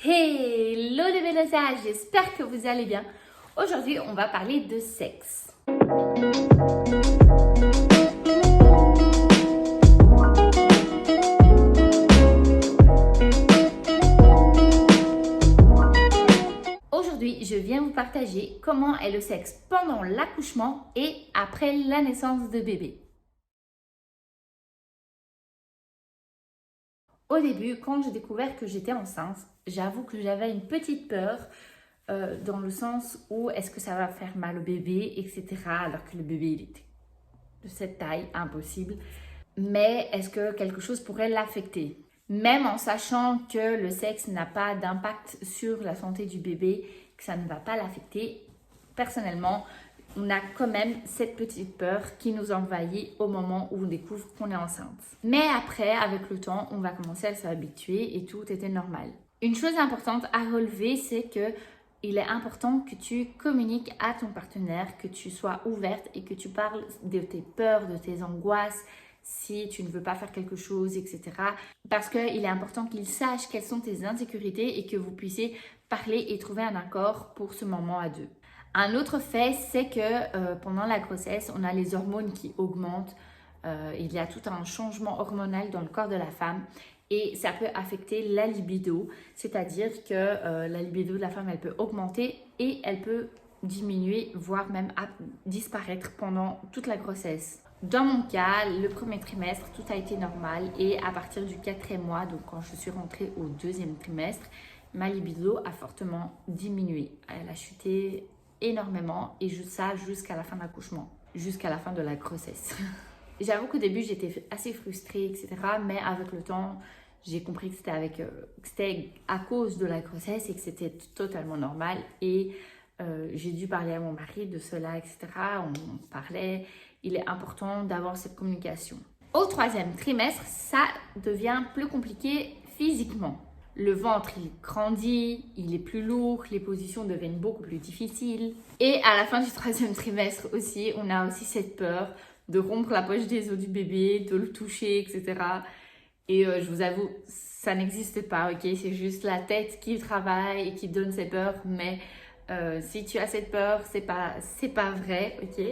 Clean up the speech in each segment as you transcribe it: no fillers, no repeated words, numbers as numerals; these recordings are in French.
Hello les Bélosages, j'espère que vous allez bien. Aujourd'hui, on va parler de sexe. Aujourd'hui, je viens vous partager comment est le sexe pendant l'accouchement et après la naissance de bébé. Au début, quand j'ai découvert que j'étais enceinte, j'avoue que j'avais une petite peur dans le sens où est-ce que ça va faire mal au bébé, etc. Alors que le bébé il était de cette taille, impossible. Mais est-ce que quelque chose pourrait l'affecter? Même en sachant que le sexe n'a pas d'impact sur la santé du bébé, que ça ne va pas l'affecter, personnellement, on a quand même cette petite peur qui nous envahit au moment où on découvre qu'on est enceinte. Mais après, avec le temps, on va commencer à s'habituer et tout était normal. Une chose importante à relever, c'est que il est important que tu communiques à ton partenaire, que tu sois ouverte et que tu parles de tes peurs, de tes angoisses, si tu ne veux pas faire quelque chose, etc. Parce qu'il est important qu'il sache quelles sont tes insécurités et que vous puissiez parler et trouver un accord pour ce moment à deux. Un autre fait, c'est que pendant la grossesse, on a les hormones qui augmentent. Il y a tout un changement hormonal dans le corps de la femme et ça peut affecter la libido, c'est-à-dire que la libido de la femme, elle peut augmenter et elle peut diminuer, voire même disparaître pendant toute la grossesse. Dans mon cas, le premier trimestre, tout a été normal et à partir du 4e mois, donc quand je suis rentrée au 2e trimestre, ma libido a fortement diminué. Elle a chuté énormément et ça jusqu'à la fin de l'accouchement, jusqu'à la fin de la grossesse. J'avoue qu'au début j'étais assez frustrée, etc. Mais avec le temps, j'ai compris que c'était à cause de la grossesse et que c'était totalement normal. Et j'ai dû parler à mon mari de cela, etc. On parlait. Il est important d'avoir cette communication. Au 3e trimestre, ça devient plus compliqué physiquement. Le ventre, il grandit, il est plus lourd, les positions deviennent beaucoup plus difficiles. Et à la fin du 3e trimestre aussi, on a aussi cette peur de rompre la poche des os du bébé, de le toucher, etc. Et je vous avoue, ça n'existe pas, ok? C'est juste la tête qui travaille et qui donne ces peurs. Mais si tu as cette peur, c'est pas vrai, ok?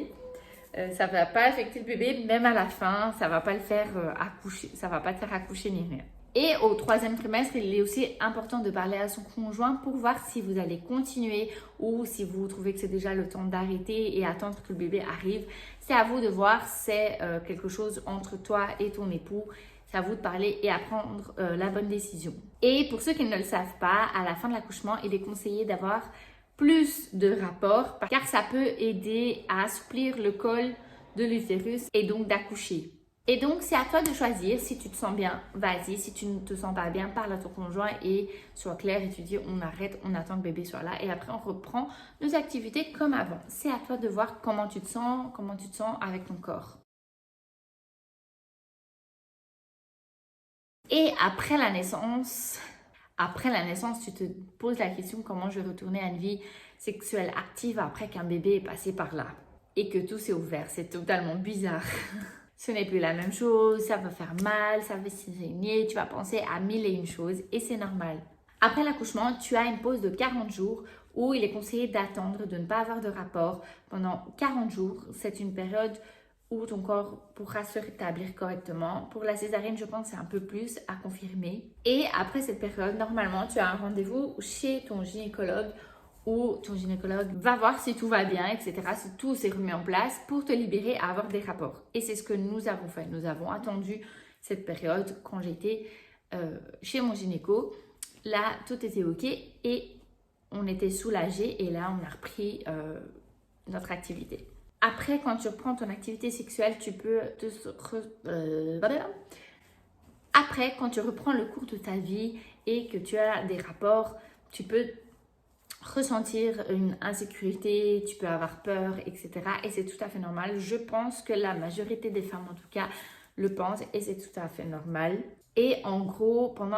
Ça va pas affecter le bébé, même à la fin, ça va pas le faire accoucher, ça va pas te faire accoucher ni rien. Et au 3e trimestre, il est aussi important de parler à son conjoint pour voir si vous allez continuer ou si vous trouvez que c'est déjà le temps d'arrêter et attendre que le bébé arrive. C'est à vous de voir, c'est quelque chose entre toi et ton époux. C'est à vous de parler et à prendre la bonne décision. Et pour ceux qui ne le savent pas, à la fin de l'accouchement, il est conseillé d'avoir plus de rapports car ça peut aider à assouplir le col de l'utérus et donc d'accoucher. Et donc, c'est à toi de choisir. Si tu te sens bien, vas-y. Si tu ne te sens pas bien, parle à ton conjoint et sois clair et tu dis on arrête, on attend que le bébé soit là et après on reprend nos activités comme avant. C'est à toi de voir comment tu te sens avec ton corps. Et après la naissance, tu te poses la question comment je vais retourner à une vie sexuelle active après qu'un bébé est passé par là et que tout s'est ouvert. C'est totalement bizarre. Ce n'est plus la même chose, ça va faire mal, ça va saigner, tu vas penser à 1001 choses et c'est normal. Après l'accouchement, tu as une pause de 40 jours où il est conseillé d'attendre, de ne pas avoir de rapport pendant 40 jours. C'est une période où ton corps pourra se rétablir correctement. Pour la césarienne, je pense que c'est un peu plus à confirmer. Et après cette période, normalement, tu as un rendez-vous chez ton gynécologue où ton gynécologue va voir si tout va bien, etc., si tout s'est remis en place pour te libérer à avoir des rapports. Et c'est ce que nous avons fait. Nous avons attendu cette période quand j'étais chez mon gynéco. Là, tout était OK et on était soulagés et là, on a repris notre activité. Après, quand tu reprends ton activité sexuelle, tu peux Après, quand tu reprends le cours de ta vie et que tu as des rapports, tu peux ressentir une insécurité, tu peux avoir peur, etc. Et c'est tout à fait normal. Je pense que la majorité des femmes, en tout cas, le pensent et c'est tout à fait normal. Et en gros, pendant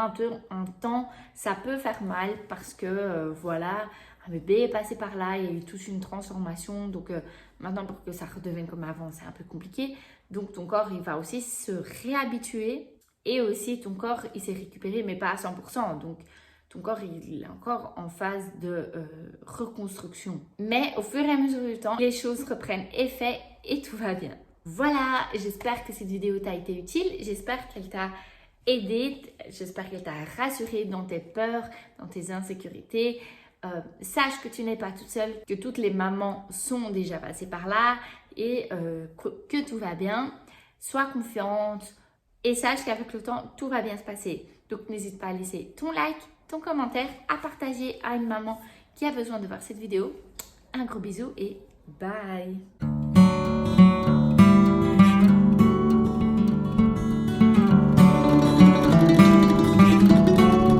un temps, ça peut faire mal parce que, voilà, un bébé est passé par là, il y a eu toute une transformation. Donc, maintenant, pour que ça redevienne comme avant, c'est un peu compliqué. Donc, ton corps, il va aussi se réhabituer. Et aussi, ton corps, il s'est récupéré, mais pas à 100%. Donc, ton corps il est encore en phase de reconstruction. Mais au fur et à mesure du temps, les choses reprennent effet et tout va bien. Voilà, j'espère que cette vidéo t'a été utile, j'espère qu'elle t'a aidé, j'espère qu'elle t'a rassuré dans tes peurs, dans tes insécurités. Sache que tu n'es pas toute seule, que toutes les mamans sont déjà passées par là et que tout va bien. Sois confiante et sache qu'avec le temps, tout va bien se passer. Donc n'hésite pas à laisser ton like, ton commentaire, à partager à une maman qui a besoin de voir cette vidéo. Un gros bisou et bye!